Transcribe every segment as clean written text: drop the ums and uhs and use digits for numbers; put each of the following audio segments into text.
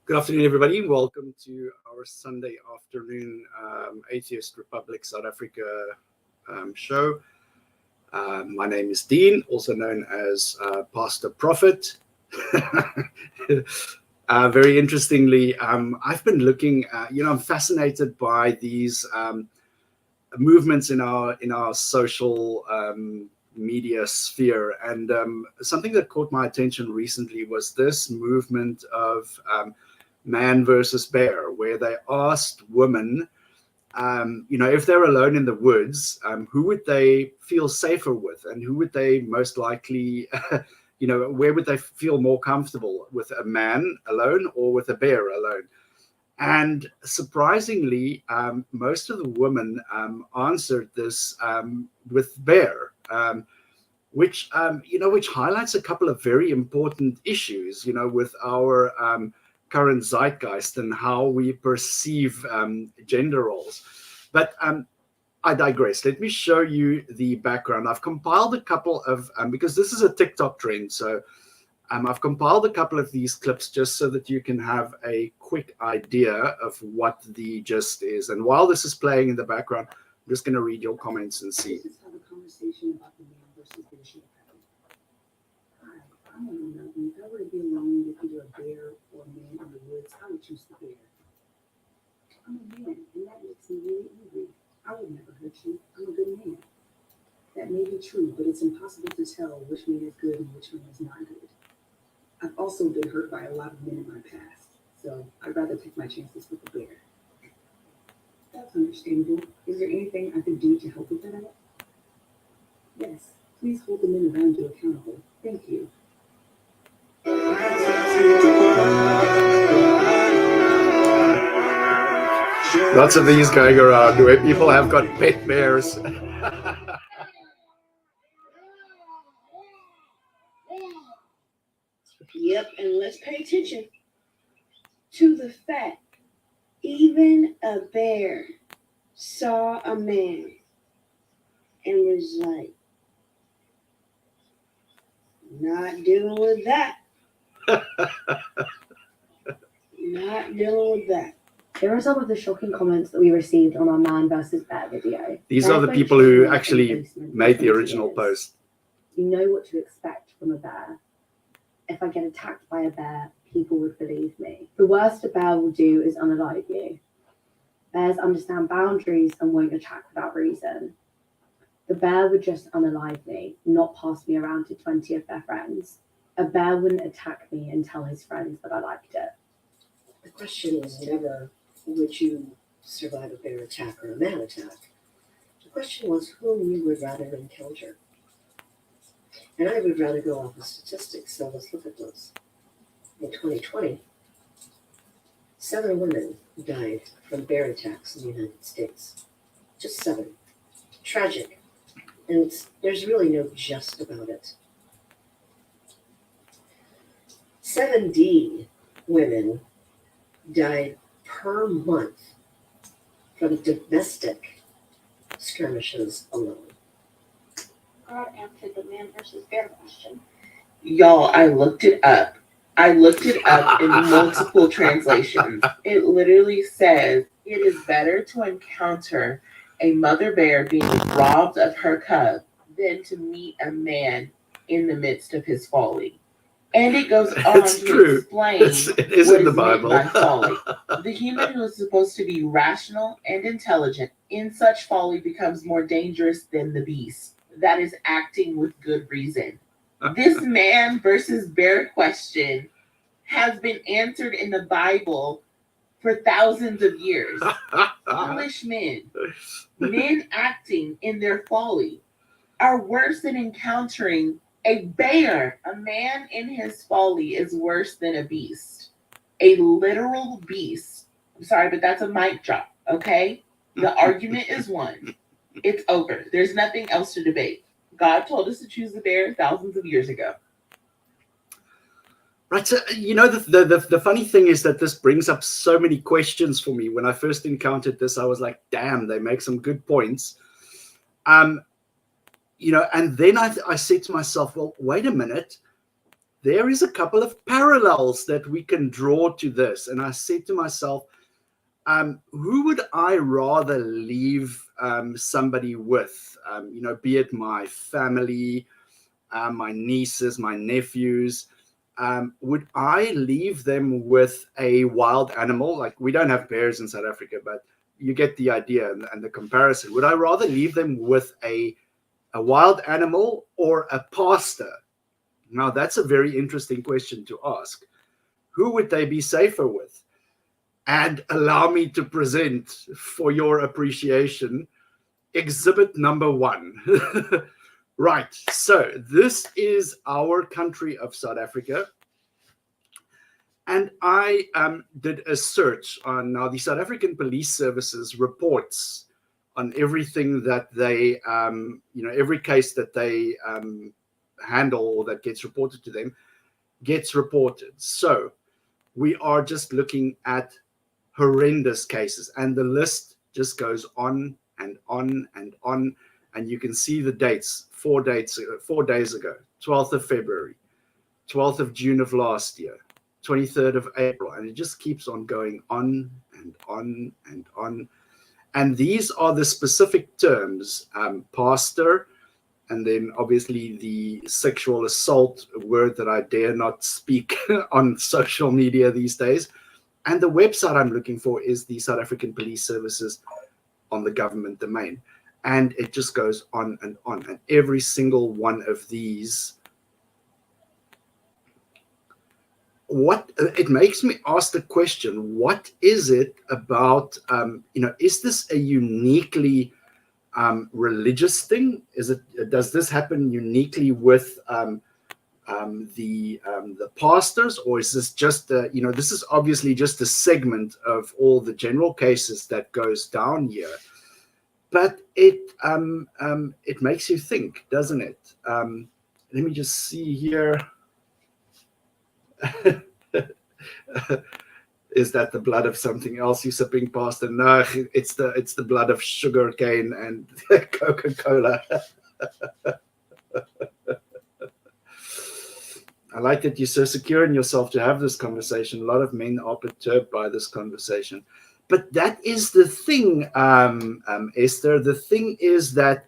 Good afternoon, everybody. Welcome to our Sunday afternoon Atheist Republic South Africa show. My name is Dean, also known as Pastor Prophet. Very interestingly, I've been looking, I'm fascinated by these movements in our social media sphere, and something that caught my attention recently was this movement of man versus bear, where they asked women, if they're alone in the woods, who would they feel safer with, and who would they most likely, where would they feel more comfortable, with a man alone or with a bear alone? And surprisingly, most of the women answered this with bear, which highlights a couple of very important issues, with our current zeitgeist and how we perceive gender roles. But I digress. Let me show you the background. I've compiled a couple of, because this is a TikTok trend, so I've compiled a couple of these clips just so that you can have a quick idea of what the gist is. And while this is playing in the background, I'm just going to read your comments and see. Let's have a conversation about the man versus bear sheep. Hi, I want to know, if I were to be alone with either a bear or a man in the woods, I would choose the bear. I'm a man, and that makes me really angry. I would never hurt you. I'm a good man. That may be true, but it's impossible to tell which man is good and which man is not good. I've also been hurt by a lot of men in my past, so I'd rather take my chances with the bear. That's understandable. Is there anything I could do to help with that? Yes, please hold the men around you accountable. Thank you. Lots of these going around where people have got pet bears. Yep, and let's pay attention to the fact even a bear saw a man and was like, not dealing with that. Not dealing with that. Here are some of the shocking comments that we received on our man versus bear video. These are the people who actually made the original post. You know what to expect from a bear. If I get attacked by a bear, people would believe me. The worst a bear will do is unalive you. Bears understand boundaries and won't attack without reason. The bear would just unalive me, not pass me around to 20 of their friends. A bear wouldn't attack me and tell his friends that I liked it. The question was never, would you survive a bear attack or a man attack? The question was whom you would rather encounter. And I would rather go off of statistics, so let's look at those. In 2020, 7 women died from bear attacks in the United States. Just 7. Tragic. And there's really no just about it. 70 women died per month from domestic skirmishes alone. God answered the man versus bear question. Y'all, I looked it up. In multiple translations. It literally says it is better to encounter a mother bear being robbed of her cub than to meet a man in the midst of his folly. And it goes on to explain it is in the Bible. By folly. The human who is supposed to be rational and intelligent in such folly becomes more dangerous than the beast that is acting with good reason. This man versus bear question has been answered in the Bible for thousands of years. Foolish men acting in their folly, are worse than encountering a bear. A man in his folly is worse than a beast. A literal beast. I'm sorry, but that's a mic drop, okay? The argument is won. It's over. There's nothing else to debate. God told us to choose the bear thousands of years ago. Right. So, the funny thing is that this brings up so many questions for me. When I first encountered this, I was like, damn, they make some good points. And then I said to myself, well, wait a minute. there is a couple of parallels that we can draw to this. And I said to myself, who would I rather leave somebody with? Be it my family, my nieces, my nephews. Would I leave them with a wild animal? Like, we don't have bears in South Africa, but you get the idea and the comparison. Would I rather leave them with a wild animal or a pastor? Now, that's a very interesting question to ask. Who would they be safer with? And allow me to present, for your appreciation, exhibit number 1. Right, so this is our country of South Africa. And I did a search on, now the South African Police Services reports on everything that they, every case that they handle or that gets reported to them gets reported. So we are just looking at horrendous cases, and the list just goes on and on and on. And you can see the dates, 4 days ago, 12th of February, 12th of June of last year, 23rd of April, and it just keeps on going on and on and on. And these are the specific terms, pastor, and then obviously the sexual assault word that I dare not speak on social media these days. And the website I'm looking for is the South African Police Services on the government domain. And it just goes on and on. And every single one of these, it makes me ask the question, what is it about, is this a uniquely religious thing? Does this happen uniquely with the pastors, or is this just this is obviously just a segment of all the general cases that goes down here, but it makes you think, doesn't it? Let me just see here. Is that the blood of something else you're sipping, Pastor? No, it's the blood of sugar cane and Coca-Cola. I like that you're so secure in yourself to have this conversation. A lot of men are perturbed by this conversation. But that is the thing, Esther. The thing is that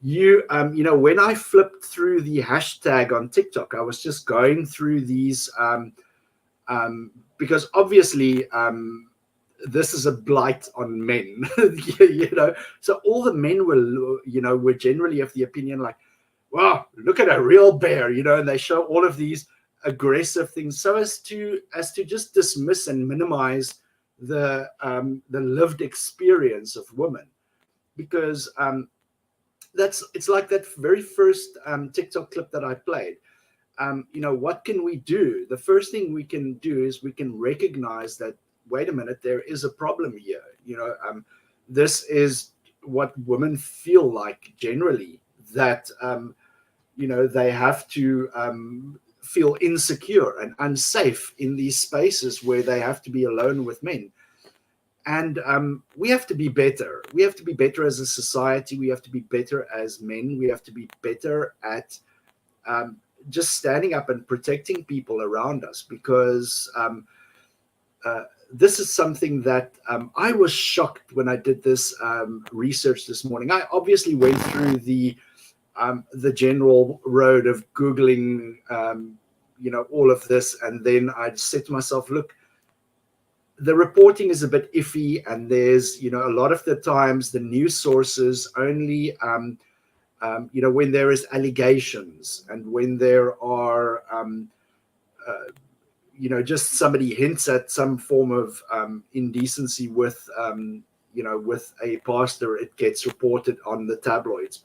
when I flipped through the hashtag on TikTok, I was just going through these because obviously this is a blight on men, So all the men were generally of the opinion like, wow, look at a real bear, and they show all of these aggressive things so as to just dismiss and minimize the lived experience of women, because it's like that very first TikTok clip that I played. What can we do? The first thing we can do is we can recognize that, wait a minute, there is a problem here. This is what women feel like generally, that they have to feel insecure and unsafe in these spaces where they have to be alone with men. And we have to be better. We have to be better as a society. We have to be better as men. We have to be better at just standing up and protecting people around us, because this is something that I was shocked when I did this research this morning. I obviously went through the general road of Googling, all of this. And then I said to myself, look, the reporting is a bit iffy. And there's, a lot of the times the news sources only, when there is allegations and when there are, just somebody hints at some form of indecency with, with a pastor, it gets reported on the tabloids.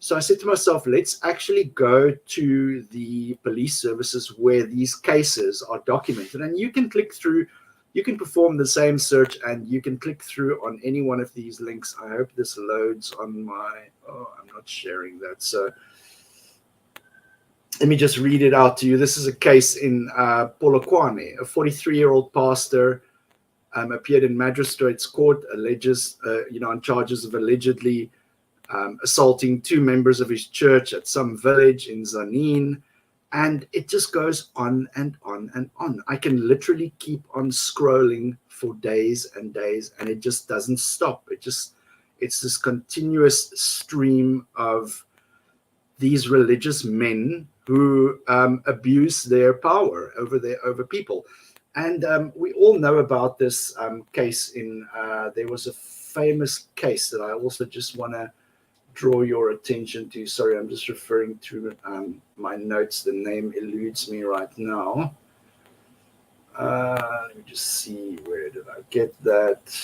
So I said to myself, let's actually go to the police services where these cases are documented. And you can click through, you can perform the same search, and you can click through on any one of these links. I hope this loads on my, I'm not sharing that. So let me just read it out to you. This is a case in Polokwane. A 43-year-old pastor appeared in magistrate's court, on charges of allegedly assaulting 2 members of his church at some village in Zanin. And it just goes on and on and on. I can literally keep on scrolling for days and days, and it just doesn't stop. It's this continuous stream of these religious men who abuse their power over people. And we all know about this case in, there was a famous case that I also just want to draw your attention to. Sorry, I'm just referring to my notes. The name eludes me right now. Let me just see, where did I get that?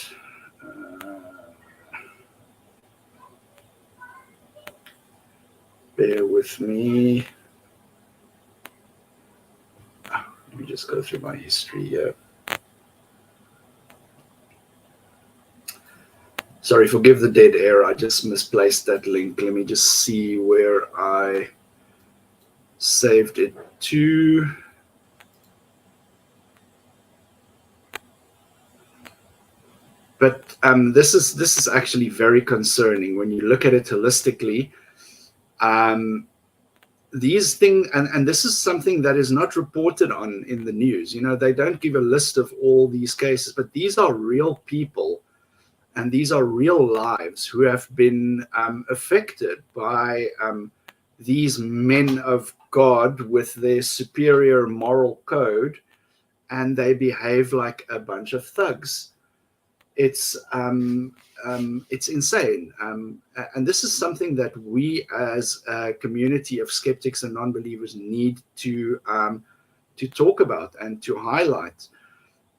Bear with me. Let me just go through my history here. Sorry, forgive the dead air. I just misplaced that link. Let me just see where I saved it to. But this is actually very concerning when you look at it holistically. These things, and this is something that is not reported on in the news. You know, they don't give a list of all these cases, but these are real people. And these are real lives who have been affected by these men of God with their superior moral code, and they behave like a bunch of thugs. It's insane, and this is something that we, as a community of skeptics and non-believers, need to talk about and to highlight.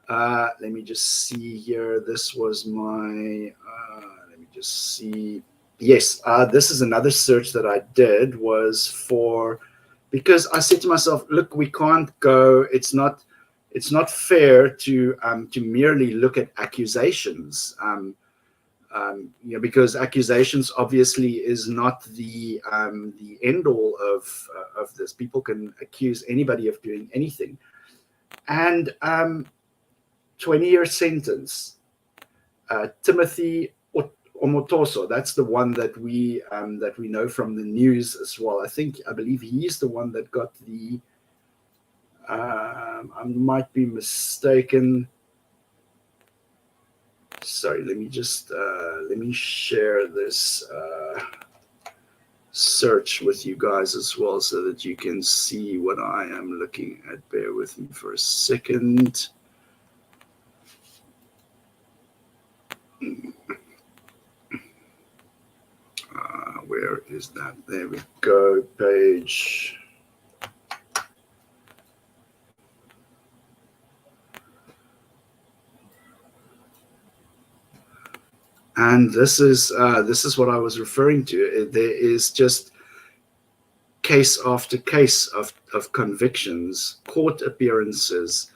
Let me just see here. This was my, let me just see. Yes, this is another search that I did, was for, because I said to myself, look, we can't go, it's not fair to merely look at accusations, you know, because accusations obviously is not the end all of this. People can accuse anybody of doing anything. And 20-year sentence. Timothy Omotoso, that's the one that we know from the news as well. I believe he's the one that got the. I might be mistaken. Sorry, let me just let me share this search with you guys as well, so that you can see what I am looking at. Bear with me for a second. Where is that? There we go. Page. And this is what I was referring to. There is just case after case of convictions, court appearances.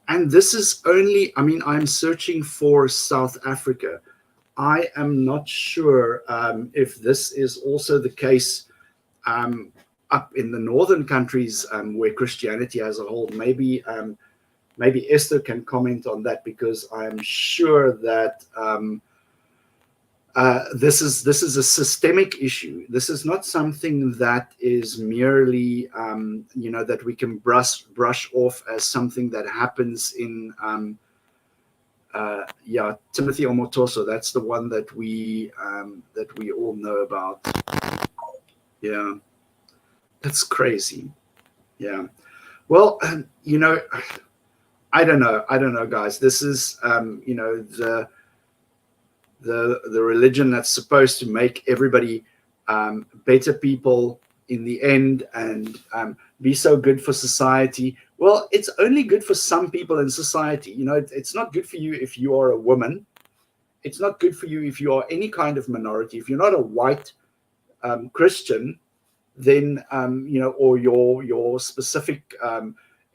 And this is only, I mean, I'm searching for South Africa. I am not sure if this is also the case up in the northern countries where Christianity as a whole. Maybe Esther can comment on that, because I'm sure that this is a systemic issue. This is not something that is merely, you know, that we can brush off as something that happens in, Timothy Omotoso. That's the one that we all know about. Yeah, that's crazy. Yeah. Well, you know, I don't know, guys. This is, you know, the religion that's supposed to make everybody better people in the end, and be so good for society. Well, it's only good for some people in society. You know, it's not good for you if you are a woman. It's not good for you if you are any kind of minority. If you're not a white Christian, then you know, or your specific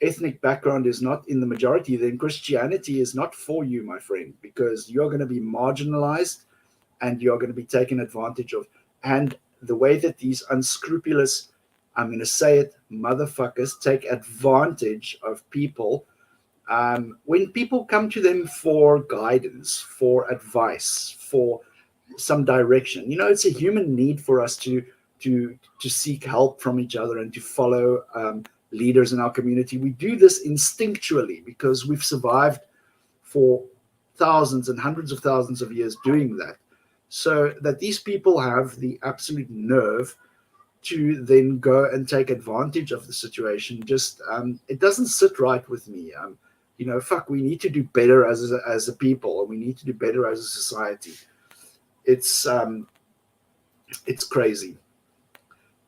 ethnic background is not in the majority, then Christianity is not for you, my friend, because you're going to be marginalized and you're going to be taken advantage of. And the way that these unscrupulous, I'm going to say it, motherfuckers, take advantage of people, when people come to them for guidance, for advice, for some direction, you know, it's a human need for us to seek help from each other and to follow leaders in our community. We do this instinctually because we've survived for thousands and hundreds of thousands of years doing that. So that these people have the absolute nerve to then go and take advantage of the situation, just it doesn't sit right with me. You know, fuck, we need to do better as a people, and we need to do better as a society. It's crazy.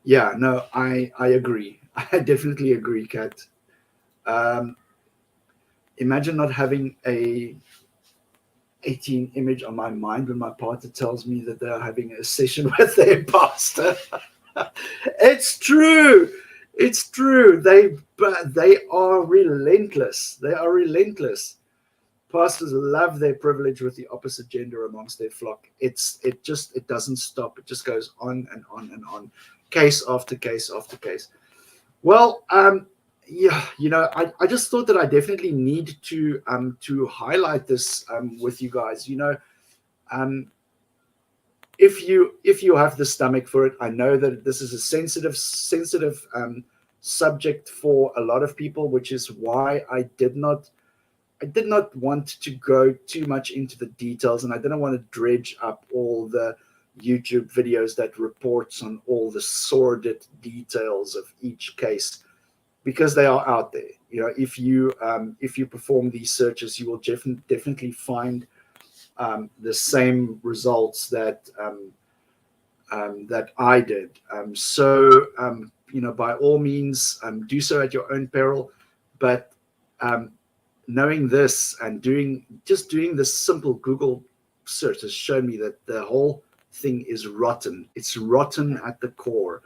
Yeah, no, I agree. I definitely agree, Kat. Imagine not having a 18 image on my mind when my partner tells me that they're having a session with their pastor. It's true. It's true. They are relentless. They are relentless. Pastors love their privilege with the opposite gender amongst their flock. It doesn't stop. It just goes on and on and on, case after case after case. Well, yeah, you know, I just thought that I definitely need to highlight this with you guys. You know, if you have the stomach for it, I know that this is a sensitive subject for a lot of people, which is why I did not want to go too much into the details, and I didn't want to dredge up all the YouTube videos that reports on all the sordid details of each case, because they are out there. You know, if you perform these searches, you will definitely find the same results that that I did. So you know, by all means, do so at your own peril. But knowing this and doing this simple Google search has shown me that the whole thing is rotten. It's rotten at the core.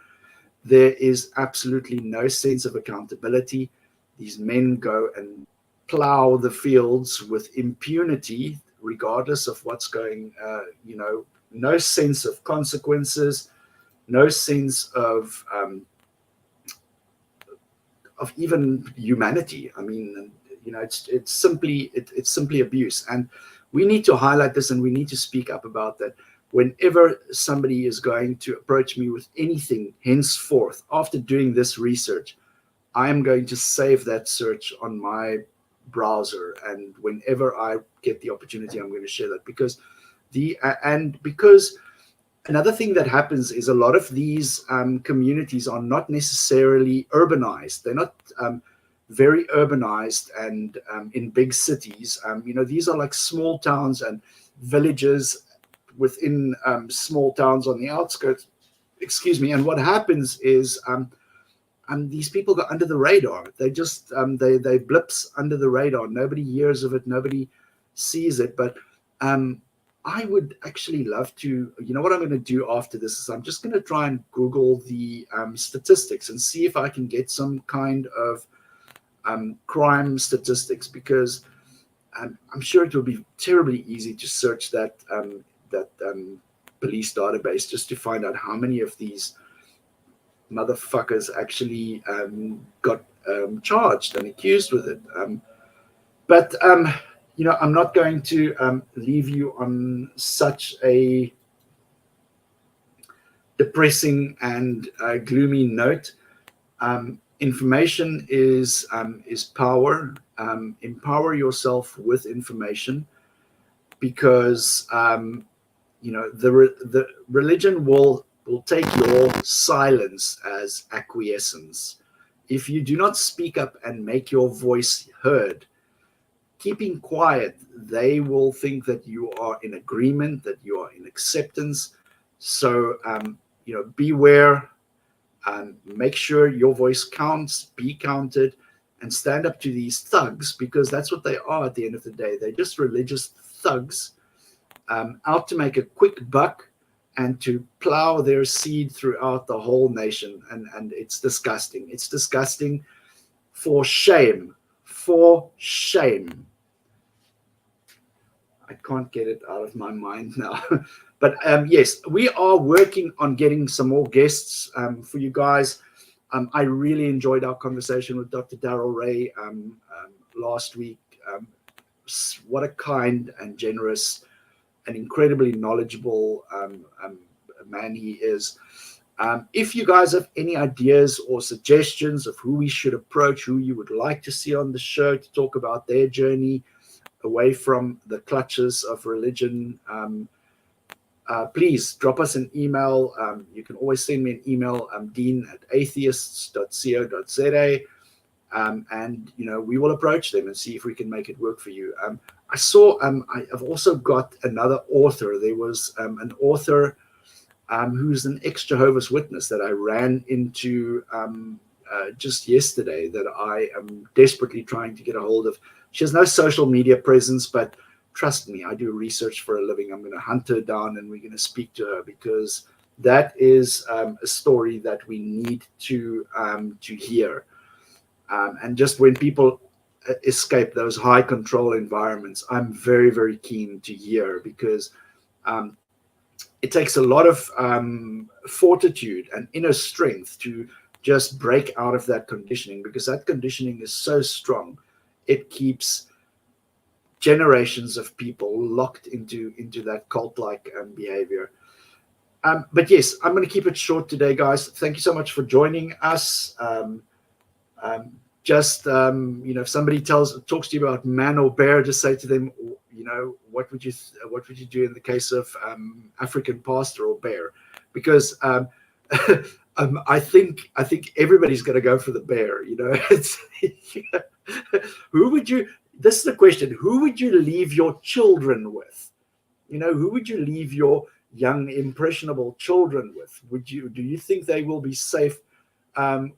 There is absolutely no sense of accountability. These men go and plow the fields with impunity, regardless of what's going, you know, no sense of consequences, no sense of even humanity. I mean, you know, it's simply abuse. And we need to highlight this, and we need to speak up about that. Whenever somebody is going to approach me with anything henceforth, after doing this research, I am going to save that search on my browser. And whenever I get the opportunity, I'm going to share that, because another thing that happens is a lot of these communities are not necessarily urbanized. They're not very urbanized and in big cities. You know, these are like small towns and villages within small towns on the outskirts. Excuse me. And what happens is these people go under the radar. They just they blips under the radar. Nobody hears of it. Nobody sees it. But I would actually love to. You know what I'm going to do after this is I'm just going to try and Google the statistics and see if I can get some kind of crime statistics, because I'm sure it will be terribly easy to search that police database just to find out how many of these motherfuckers actually got charged and accused with it. But you know, I'm not going to leave you on such a depressing and gloomy note. Information is power. Empower yourself with information, because you know, the religion will take your silence as acquiescence. If you do not speak up and make your voice heard, keeping quiet, they will think that you are in agreement, that you are in acceptance. So you know, beware. Make sure your voice counts, be counted, and stand up to these thugs, because that's what they are at the end of the day. They're just religious thugs out to make a quick buck and to plow their seed throughout the whole nation. And it's disgusting. It's disgusting. For shame. For shame. I can't get it out of my mind now. But yes, we are working on getting some more guests for you guys. I really enjoyed our conversation with Dr. Darrell Ray last week. What a kind and generous and incredibly knowledgeable man he is. If you guys have any ideas or suggestions of who we should approach, who you would like to see on the show to talk about their journey away from the clutches of religion, please drop us an email. You can always send me an email, dean@atheists.co.za, and we will approach them and see if we can make it work for you. I saw I've also got another author. There was an author who's an ex-Jehovah's Witness that I ran into just yesterday that I am desperately trying to get a hold of. She has no social media presence, but trust me, I do research for a living. I'm going to hunt her down and we're going to speak to her, because that is a story that we need to hear. And just when people escape those high control environments, I'm very, very keen to hear, because it takes a lot of fortitude and inner strength to just break out of that conditioning, because that conditioning is so strong. It keeps generations of people locked into that cult-like behavior. But yes, I'm going to keep it short today, guys. Thank you so much for joining us. If somebody talks to you about man or bear, just say to them, what would you do in the case of African pastor or bear? Because I think everybody's going to go for the bear. It's who would you? This is the question: who would you leave your children with? Who would you leave your young impressionable children with? Do you think they will be safe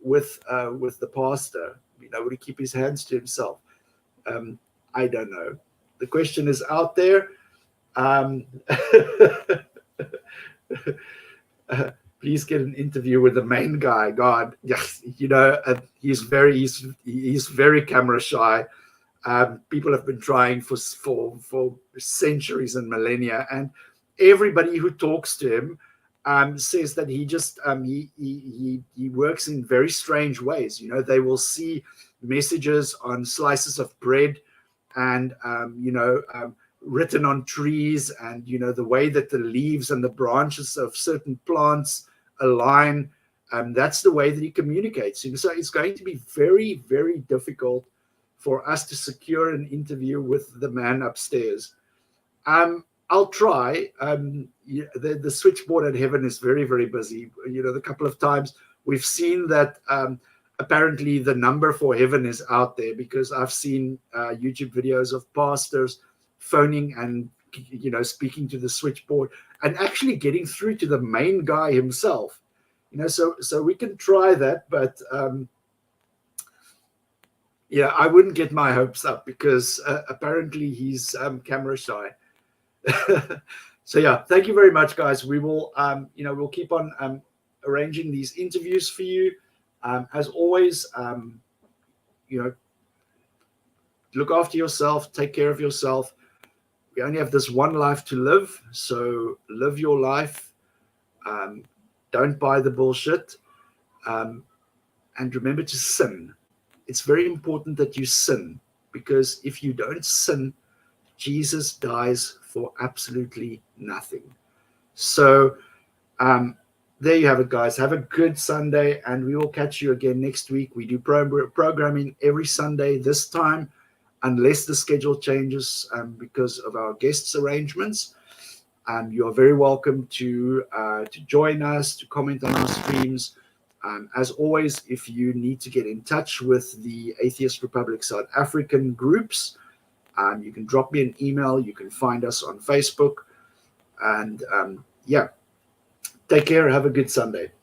with the pastor? Would he keep his hands to himself? I don't know. The question is out there. Please get an interview with the main guy. God, yes, he's very camera shy. People have been trying for centuries and millennia, and everybody who talks to him says that he just he works in very strange ways. They will see messages on slices of bread, and written on trees, and the way that the leaves and the branches of certain plants align. That's the way that he communicates. So it's going to be very, very difficult for us to secure an interview with the man upstairs. I'll try. The switchboard at heaven is very, very busy. The couple of times we've seen that apparently the number for heaven is out there, because I've seen YouTube videos of pastors phoning and speaking to the switchboard and actually getting through to the main guy himself. So we can try that, but I wouldn't get my hopes up, because apparently he's camera shy. So thank you very much, guys. We will we'll keep on arranging these interviews for you. As always, look after yourself, take care of yourself. We only have this one life to live, so live your life. Don't buy the bullshit, and remember to sin. It's very important that you sin, because if you don't sin, Jesus dies for absolutely nothing. So there you have it, guys. Have a good Sunday, and we will catch you again next week. We do programming every Sunday this time, unless the schedule changes because of our guests' arrangements. You are very welcome to join us, to comment on our streams. As always, if you need to get in touch with the Atheist Republic South African groups, you can drop me an email. You can find us on Facebook. And take care. Have a good Sunday.